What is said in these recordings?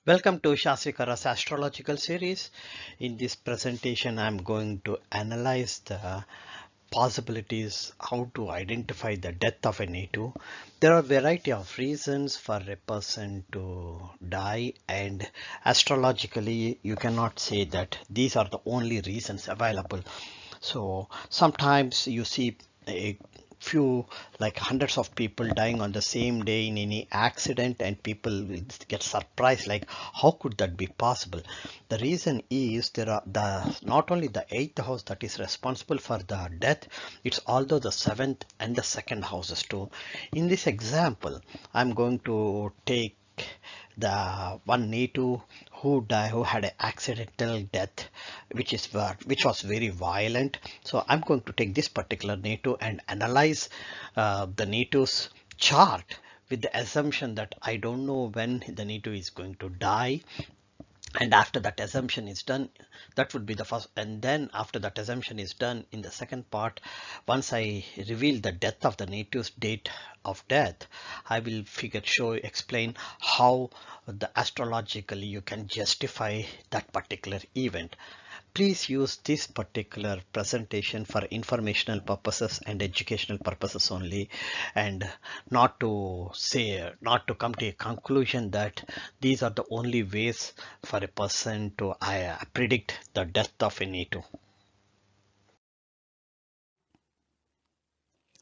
Welcome to Karra's Astrological series. In this presentation, I'm going to analyze the possibilities how to identify the death of a native. There are a variety of reasons for a person to die, and astrologically you cannot say that these are the only reasons available. So sometimes you see a few, like hundreds of people dying on the same day in any accident, and people will get surprised like how could that be possible. The reason is there are not only the eighth house that is responsible for the death, it's also the seventh and the second houses too. In this example, I'm going to take the one native who died, who had an accidental death, which was very violent. So I'm going to take this particular native and analyze the native's chart with the assumption that I don't know when the native is going to die. And after that assumption is done, that would be the first, and then after that assumption is done, in the second part, once I reveal the death of the native's date of death, I will explain how the astrologically you can justify that particular event. Please use this particular presentation for informational purposes and educational purposes only, and not to come to a conclusion that these are the only ways for a person to predict the death of a native.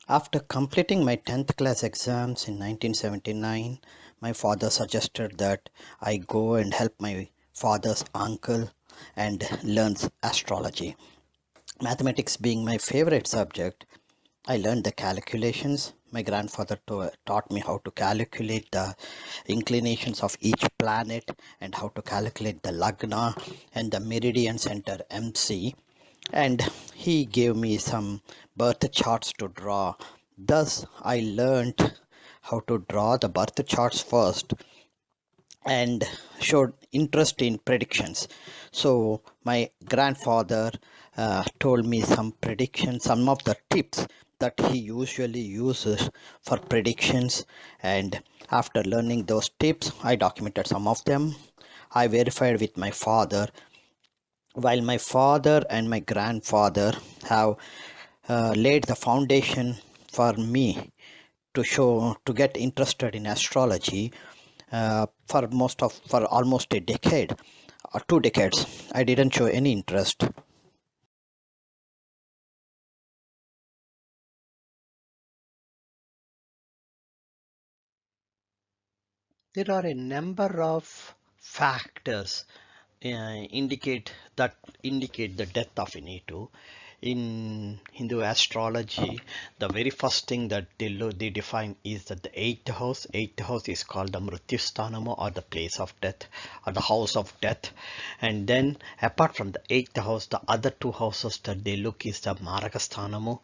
After completing my 10th class exams in 1979, my father suggested that I go and help my father's uncle and learn astrology. Mathematics being my favorite subject, I learned the calculations. My grandfather taught me how to calculate the inclinations of each planet and how to calculate the lagna and the meridian center MC. And he gave me some birth charts to draw. Thus, I learned how to draw the birth charts first and showed interest in predictions. So my grandfather told me some predictions, some of the tips that he usually uses for predictions, and after learning those tips, I documented some of them. I verified with my father. While my father and my grandfather have laid the foundation for me to get interested in astrology, for almost a decade or 2 decades, I didn't show any interest. There are a number of factors indicate the death of a native. In Hindu astrology, the very first thing that they define is that the eighth house. Eighth house is called the Mrityusthanama, or the place of death, or the house of death. And then, apart from the eighth house, the other two houses that they look is the Marakasthanama,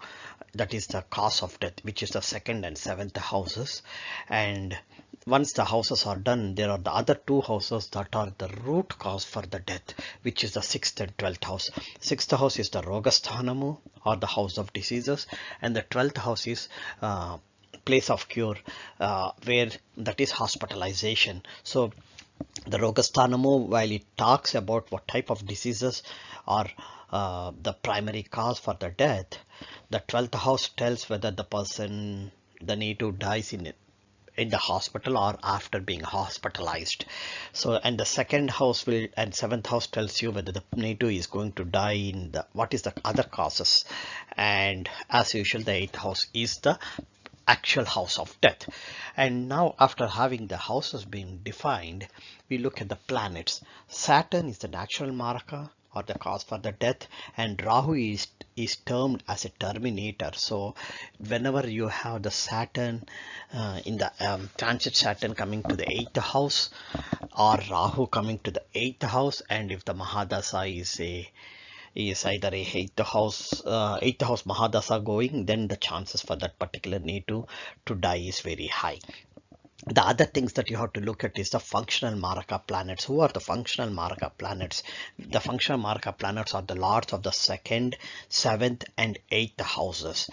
that is the cause of death, which is the second and seventh houses. And once the houses are done, there are the other two houses that are the root cause for the death, which is the sixth and 12th house. Sixth house is the Rogasthanamo, or the house of diseases, and the 12th house is place of cure, where that is hospitalization. So the Rogasthanamo, while it talks about what type of diseases are the primary cause for the death, the 12th house tells whether the native dies in the hospital or after being hospitalized. So, and the second house and seventh house tells you whether the native is going to die in what is the other causes. And as usual, the eighth house is the actual house of death. And now, after having the houses being defined, we look at the planets. Saturn is the natural marker, or the cause for the death, and Rahu is termed as a terminator. So whenever you have the Saturn in the transit, Saturn coming to the eighth house, or Rahu coming to the eighth house, and if the Mahadasa is either a eighth house Mahadasa going, then the chances for that particular native to die is very high. The other things that you have to look at is the functional Maraka planets. Who are the functional Maraka planets? The functional Maraka planets are the lords of the second, seventh, and eighth houses.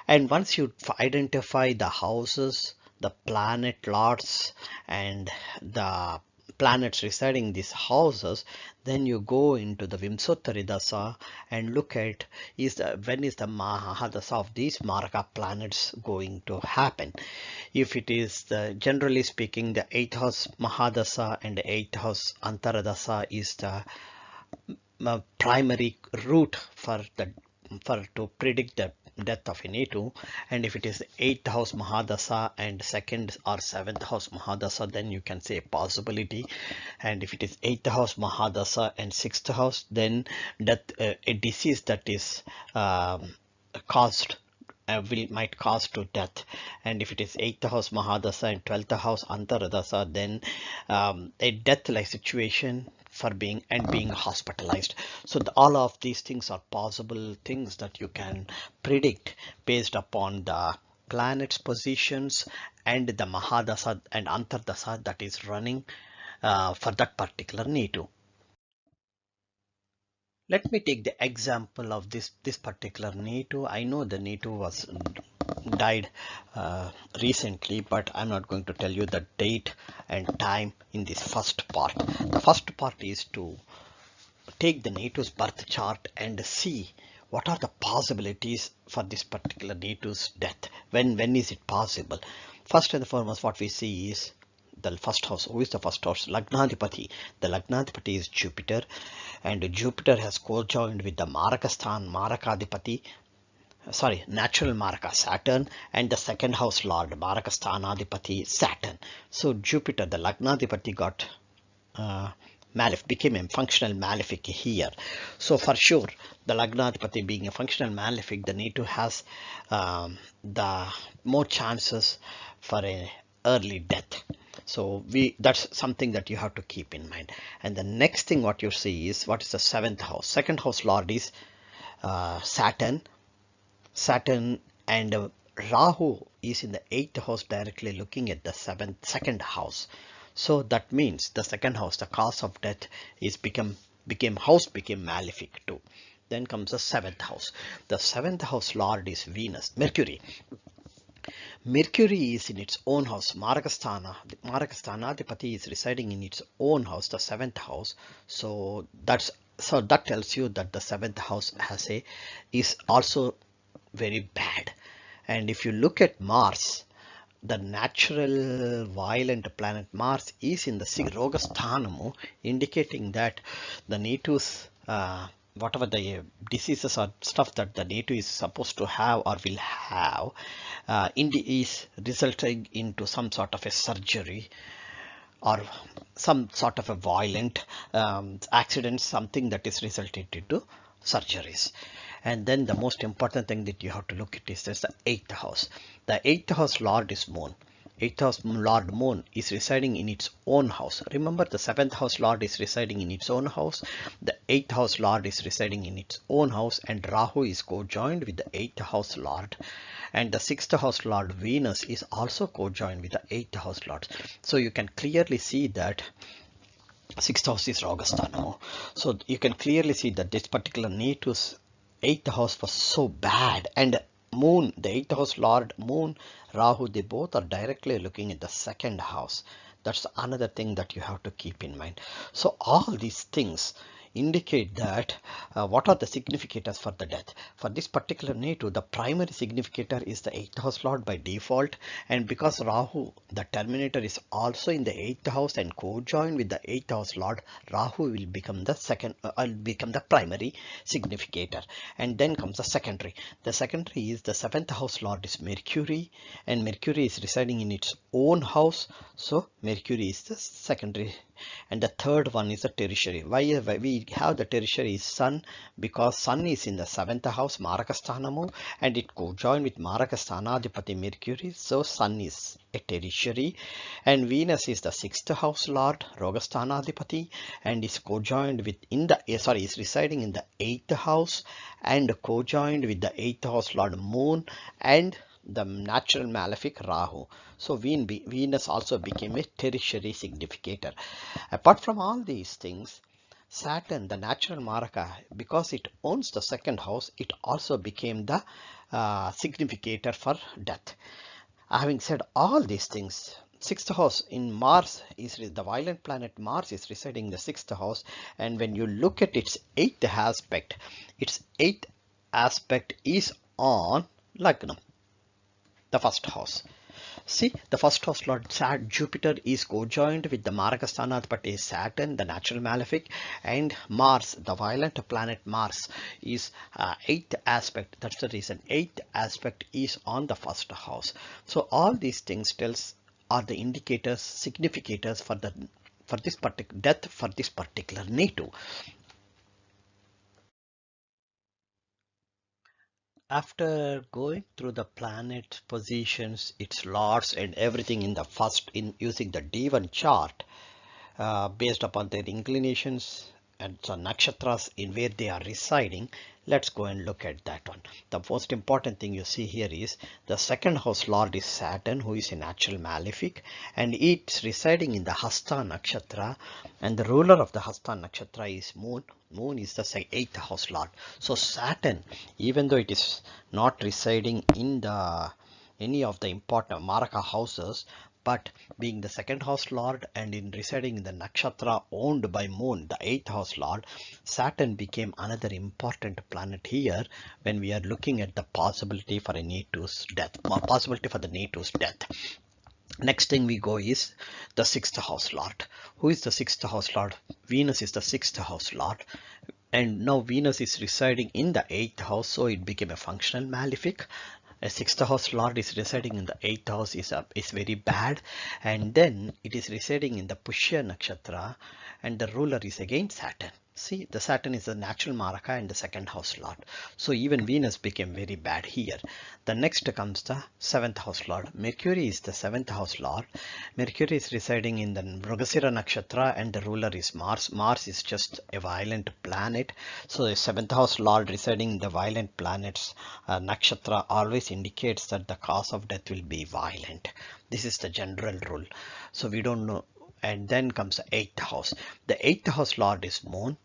And once you identify the houses, the planet lords, and the planets residing in these houses, then you go into the Vimsottari Dasa and look at when is the Mahadasa of these Maraka planets going to happen. If it is generally speaking the 8th house Mahadasa and the 8th house Antaradasa is the primary route for to predict the death of a Netu, and if it is 8th house Mahadasa and 2nd or 7th house Mahadasa, then you can say possibility. And if it is 8th house Mahadasa and 6th house, then death, a disease that is caused might cause to death. And if it is 8th house Mahadasa and 12th house Antaradasa, then a death like situation for being hospitalized. So all of these things are possible things that you can predict based upon the planets positions and the Mahadasa and Antardasa that is running for that particular Netu. Let me take the example of this particular Netu. I know the Netu was died recently, but I'm not going to tell you the date and time in this first part. The first part is to take the Netu's birth chart and see what are the possibilities for this particular Netu's death. When is it possible? First and foremost, what we see is the first house. Who is the first house? Lagnadipati. The Lagnadipati is Jupiter, and Jupiter has co-joined with the Marakasthan Marakadipati, natural Maraka Saturn, and the second house lord Marakasthanadipati Saturn. So Jupiter, the Lagnadipati, got became a functional malefic here. So for sure, the Lagnadipati being a functional malefic, the Netu has the more chances for a early death. So that's something that you have to keep in mind. And the next thing what you see is what is the 7th house. Second house lord is Saturn, and Rahu is in the 8th house directly looking at the second house. So that means the second house, the cause of death is became malefic too. Then comes the 7th house. The 7th house lord is Venus, Mercury. Mercury is in its own house, Marakasthana. Marakasthanadipati is residing in its own house, the 7th house. So that tells you that the 7th house is also very bad. And if you look at Mars, the natural violent planet Mars is in the Rogasthanam, indicating that the Netu's whatever the diseases or stuff that the Netu is supposed to have or will have is resulting into some sort of a surgery or some sort of a violent accident, something that is resulted into surgeries. And then the most important thing that you have to look at is the 8th house. The 8th house lord is Moon. 8th house lord Moon is residing in its own house. Remember, the 7th house lord is residing in its own house. The 8th house lord is residing in its own house, and Rahu is co-joined with the 8th house lord. And the 6th house lord Venus is also co-joined with the 8th house lord. So you can clearly see that 6th house is Rogasthanam. So you can clearly see that this particular Netu's 8th house was so bad, and Moon, the 8th house lord Moon, Rahu, they both are directly looking at the second house. That's another thing that you have to keep in mind. So all these things indicate that what are the significators for the death. For this particular Netu, the primary significator is the 8th house lord by default, and because Rahu, the terminator, is also in the 8th house and co-joined with the 8th house lord, Rahu will become the primary significator. And then comes the secondary. The secondary is the 7th house lord is Mercury, and Mercury is residing in its own house, so Mercury is the secondary. And the third one is the tertiary. Why we have the tertiary is Sun? Because Sun is in the 7th house Marakasthanamu, and it co-joined with Marakasthanadipati Mercury, so Sun is a tertiary. And Venus is the 6th house lord Rogasthanadipati, and is co-joined with is residing in the 8th house and co-joined with the 8th house lord Moon and the natural malefic Rahu. So Venus also became a tertiary significator. Apart from all these things, Saturn, the natural Maraka, because it owns the second house, it also became the significator for death. Having said all these things, sixth house in Mars is the violent planet Mars is residing in the sixth house, and when you look at its its eighth aspect is on Lagna, the first house. See, the first house lord Jupiter is co-joined with the Marakasthanadipati Saturn, the natural malefic, and Mars, the violent planet Mars, is eighth aspect. That's the reason eighth aspect is on the first house. So all these things tells are the indicators, significators for this particular death for this particular native. After going through the planet positions, its lords and everything in the first in using the D1 chart based upon their inclinations and so nakshatras in where they are residing, let's go and look at that one. The most important thing you see here is the second house lord is Saturn, who is a natural malefic, and it's residing in the Hasta nakshatra, and the ruler of the Hasta nakshatra is Moon. Moon is the eighth house lord. So Saturn, even though it is not residing in the any of the important Maraka houses, but being the second house lord and in residing in the nakshatra owned by Moon, the eighth house lord, Saturn became another important planet here when we are looking at the possibility for a native's death, or possibility for the native's death. Next thing we go is the sixth house lord. Who is the sixth house lord? Venus is the sixth house lord. And now Venus is residing in the eighth house, so it became a functional malefic. A sixth house lord is residing in the eighth house is very bad, and then it is residing in the Pushya nakshatra, and the ruler is again Saturn. See, the Saturn is the natural Maraka and the second house lord. So even Venus became very bad here. The next comes the seventh house lord. Mercury is the seventh house lord. Mercury is residing in the Mrugasira nakshatra and the ruler is Mars. Mars is just a violent planet. So the seventh house lord residing in the violent planets nakshatra always indicates that the cause of death will be violent. This is the general rule. So we don't know. And then comes the eighth house. The eighth house lord is Moon.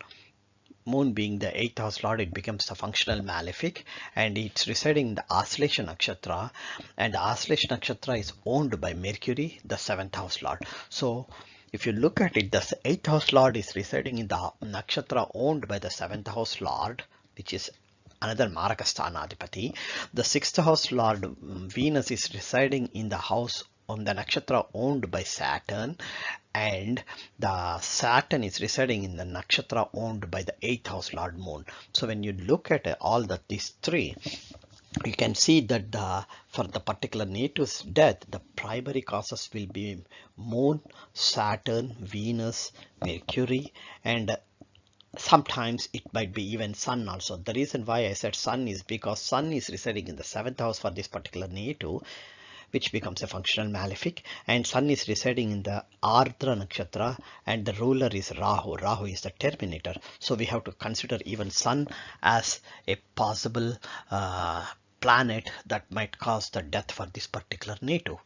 Moon being the eighth house lord, it becomes the functional malefic, and it's residing in the Aslesha nakshatra, and the Aslesha nakshatra is owned by Mercury, the seventh house lord. So if you look at it, the eighth house lord is residing in the nakshatra owned by the seventh house lord, which is another Marakasthanadipati. The sixth house lord Venus is residing in the house on the nakshatra owned by Saturn, and the Saturn is residing in the nakshatra owned by the eighth house lord Moon. So when you look at all these three, you can see that for the particular native's death, the primary causes will be Moon, Saturn, Venus, Mercury, and sometimes it might be even Sun also. The reason why I said Sun is because Sun is residing in the seventh house for this particular native, which becomes a functional malefic, and Sun is residing in the Ardra nakshatra, and the ruler is Rahu. Rahu is the terminator. So we have to consider even Sun as a possible planet that might cause the death for this particular native.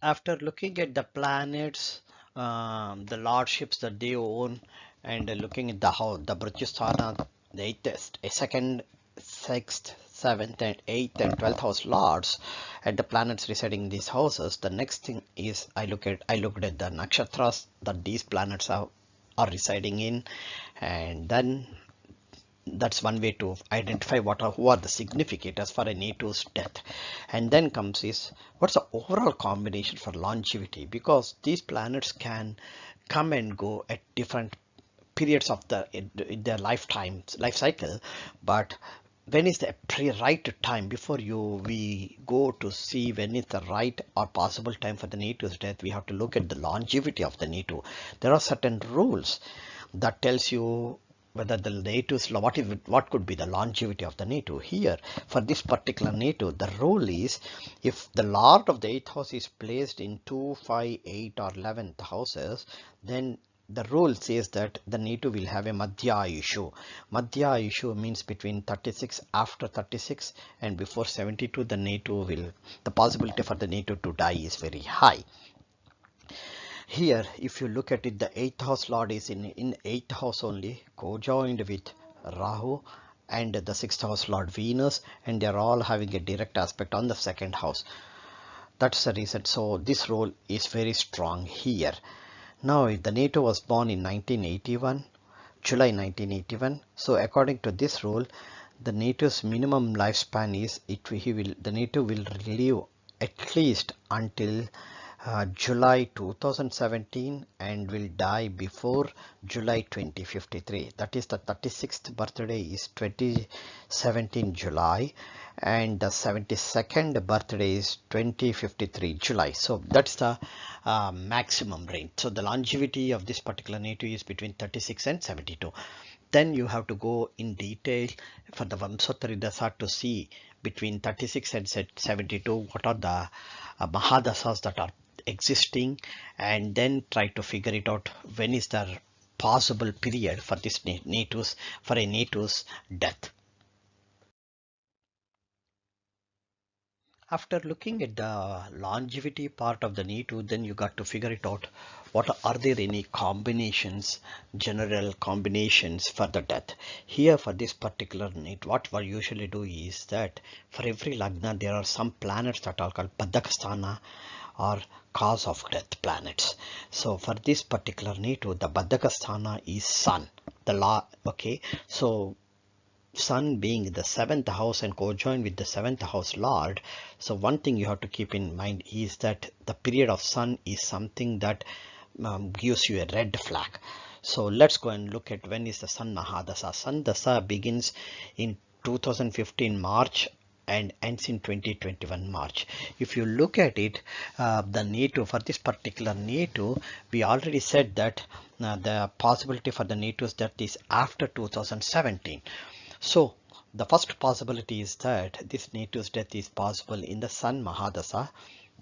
After looking at the planets, the lordships that they own, and looking at the how the Brajasthana, the eighth, second, sixth, seventh, and eighth and 12th house lords, and the planets residing in these houses, the next thing is I looked at the nakshatras that these planets are residing in, and then that's one way to identify who are the significators for a native's death. And then comes is what's the overall combination for longevity, because these planets can come and go at different periods of their life cycle, but when is the right time before we go to see when is the right or possible time for the native's death? We have to look at the longevity of the native. There are certain rules that tells you whether the natives, what could be the longevity of the native. Here for this particular native, the rule is if the lord of the 8th house is placed in 2, 5, 8 or 11th houses, then the rule says that the native will have a Madhya issue. Madhya issue means between 36, after 36 and before 72, the possibility for the native to die is very high. Here, if you look at it, the 8th house lord is in 8th house only, co-joined with Rahu, and the 6th house Lord Venus, and they are all having a direct aspect on the 2nd house. That's the reason. So this role is very strong here. Now the NATO was born in 1981, July 1981. So according to this rule, the NATO's minimum lifespan is the NATO will live at least until July 2017 and will die before July 2053. That is, the 36th birthday is 2017 July and the 72nd birthday is 2053 July. So that's the maximum range. So the longevity of this particular NATO is between 36 and 72. Then you have to go in detail for the Vamsottari Dasa to see between 36 and 72 what are the Mahadasas that are existing, and then try to figure it out when is the possible period for this for a NATO's death. After looking at the longevity part of the NATO, then you got to figure it out. What are there any combinations, general combinations for the death? Here for this particular NATO, what we usually do is that for every Lagna, there are some planets that are called Baddhakasthana or cause of death planets. So for this particular NATO, the Baddhakasthana is Sun. Okay. So Sun being the 7th house and co-joined with the 7th house Lord. So one thing you have to keep in mind is that the period of Sun is something that gives you a red flag. So let's go and look at when is the Sun Mahadasa. Sun Dasa begins in 2015 March and ends in 2021 March. If you look at it, the NATO, for this particular NATO, we already said that the possibility for the NATO's death is after 2017. So the first possibility is that this NATO's death is possible in the Sun Mahadasa.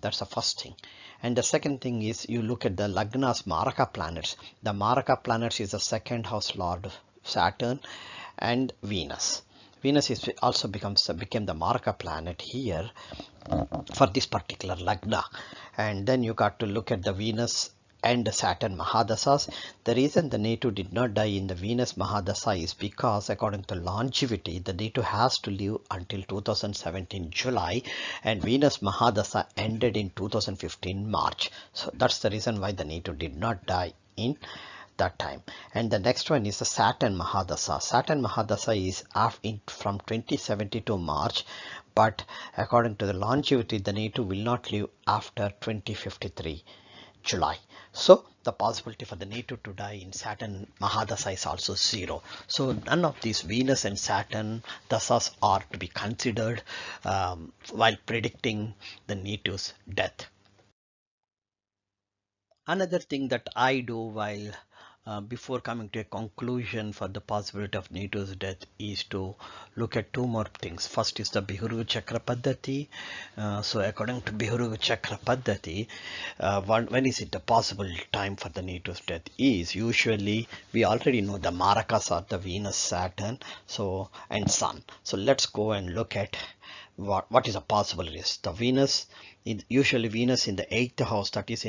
That's the first thing. And the second thing is you look at the Lagna's Maraka planets. The Maraka planets is the 2nd house Lord Saturn and Venus. Venus is also became the Maraka planet here for this particular Lagna. And then you got to look at the Venus and Saturn Mahadasas. The reason the NATO did not die in the Venus Mahadasa is because according to longevity, the NATO has to live until 2017 July and Venus Mahadasa ended in 2015 March. So that's the reason why the NATO did not die in that time. And the next one is the Saturn Mahadasa. Saturn Mahadasa is from 2070 to March, but according to the longevity, the NATO will not live after 2053 July. So the possibility for the NATO to die in Saturn Mahadasa is also 0. So none of these Venus and Saturn dasas are to be considered while predicting the NATO's death. Another thing that I do while before coming to a conclusion for the possibility of NATO's death is to look at two more things. First is the Bihuru Chakra Paddhati. So according to Bihuru Chakra Paddhati, when is it the possible time for the NATO's death is usually, we already know the Marakas are the Venus, Saturn, so and Sun. So let's go and look at what is a possible risk. The Venus, usually Venus in the 8th house, that is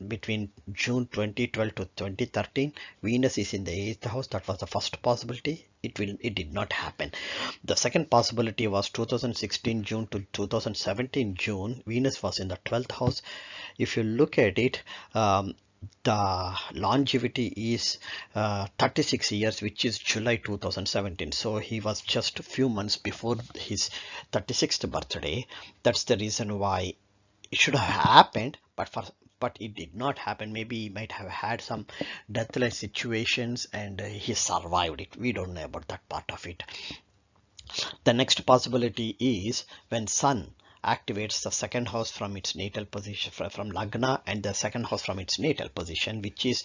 between June 2012 to 2013, Venus is in the 8th house. That was the first possibility. It did not happen. The second possibility was 2016 June to 2017 June. Venus was in the 12th house. If you look at it, the longevity is 36 years, which is July 2017. So he was just a few months before his 36th birthday. That's the reason why it should have happened, but it did not happen. Maybe he might have had some death-like situations and he survived it. We don't know about that part of it. The next possibility is when Sun activates the 2nd house from its natal position, from Lagna, and the 2nd house from its natal position, which is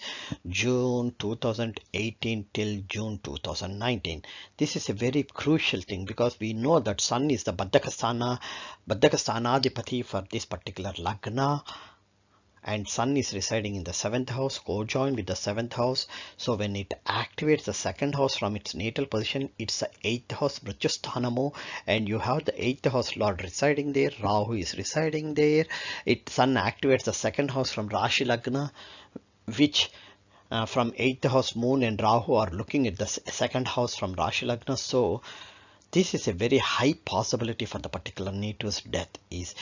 June 2018 till June 2019. This is a very crucial thing because we know that Sun is the Baddhakasthanadipati for this particular Lagna, and Sun is residing in the 7th house, co-joined with the 7th house. So when it activates the 2nd house from its natal position, it's the 8th house Mrityusthanamo, and you have the 8th house Lord residing there. Rahu is residing there. Sun activates the 2nd house from Rashi Lagna, which from 8th house Moon and Rahu are looking at the 2nd house from Rashi Lagna. So this is a very high possibility for the particular native's death is.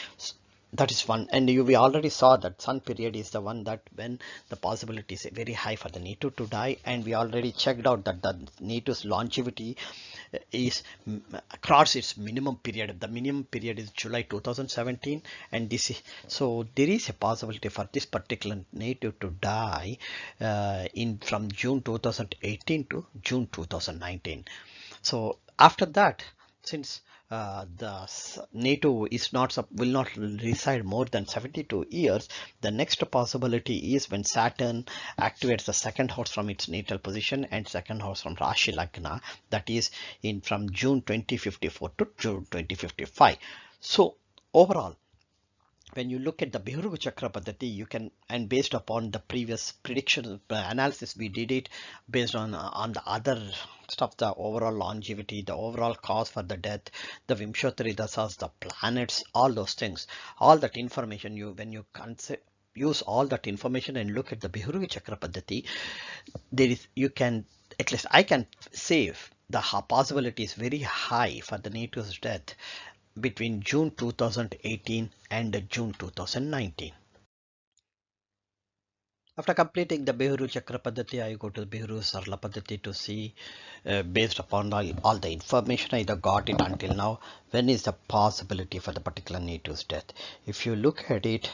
That is one, and we already saw that sun period is the one that when the possibility is very high for the native to die, and we already checked out that the native's longevity is across its minimum period. The minimum period is July 2017, and this is, so there is a possibility for this particular native to die in from June 2018 to June 2019. So after that, since the NATO is not will not reside more than 72 years, the next possibility is when Saturn activates the second house from its natal position and second house from Rashi Lagna, that is in from June 2054 to June 2055. So overall, when you look at the Bihurugu Chakra Paddhati, you can, and based upon the previous prediction analysis we did it based on the other stuff, the overall longevity, the overall cause for the death, the Vimshottari Dasas, the planets, all those things, all that information, you when you use all that information and look at the Bihurugu Chakra Paddhati, there is, you can, at least I can say the possibility is very high for the native's death between June 2018 and June 2019. After completing the Behuru Chakra Paddhati, I go to the Behuru Sarla Paddhati to see, based upon all the information I got it until now, when is the possibility for the particular native's death. If you look at it,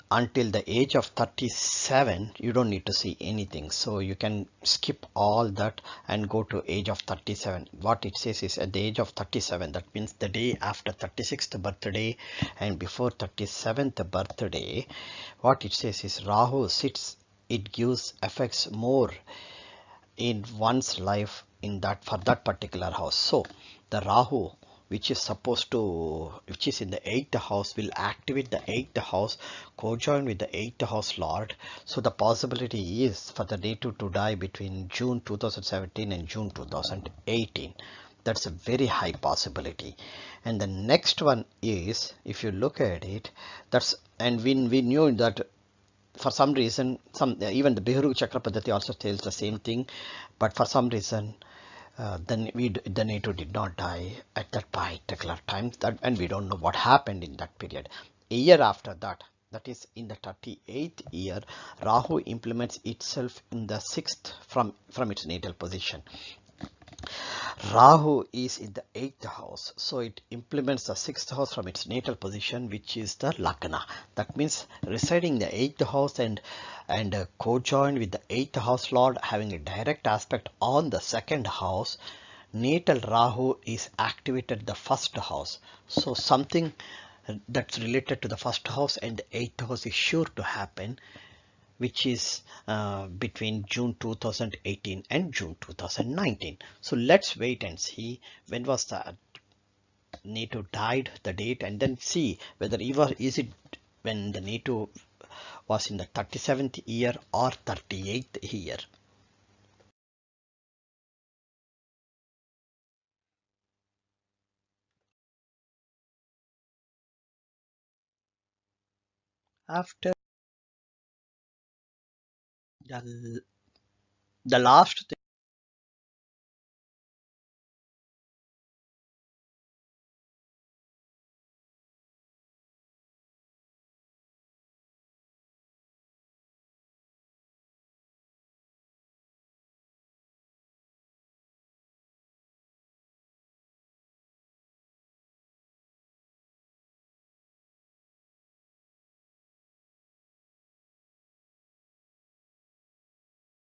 until the age of 37, you don't need to see anything. So you can skip all that and go to age of 37. What it says is at the age of 37, that means the day after 36th birthday and before 37th birthday, what it says is Rahu sits, it gives effects more in one's life in that, for that particular house. So the Rahu, which is supposed to, which is in the 8th house, will activate the 8th house, co-join with the 8th house lord. So the possibility is for the native to die between June 2017 and June 2018. That's a very high possibility. And the next one is, if you look at it, that's, and we knew that for some reason, even the Biharu Chakra Paddhati also tells the same thing, but for some reason the NATO did not die at that particular time, that, and we don't know what happened in that period. A year after that, that is in the 38th year, Rahu implements itself in the 6th from its natal position. Rahu is in the 8th house, so it implements the 6th house from its natal position, which is the Lagna. That means residing in the 8th house and co-joined with the 8th house lord, having a direct aspect on the 2nd house. Natal Rahu is activated the 1st house, so something that's related to the 1st house and the 8th house is sure to happen, which is between June 2018 and June 2019. So let's wait and see when was the native died, the date, and then see whether is it when the native was in the 37th year or 38th year. After the last thing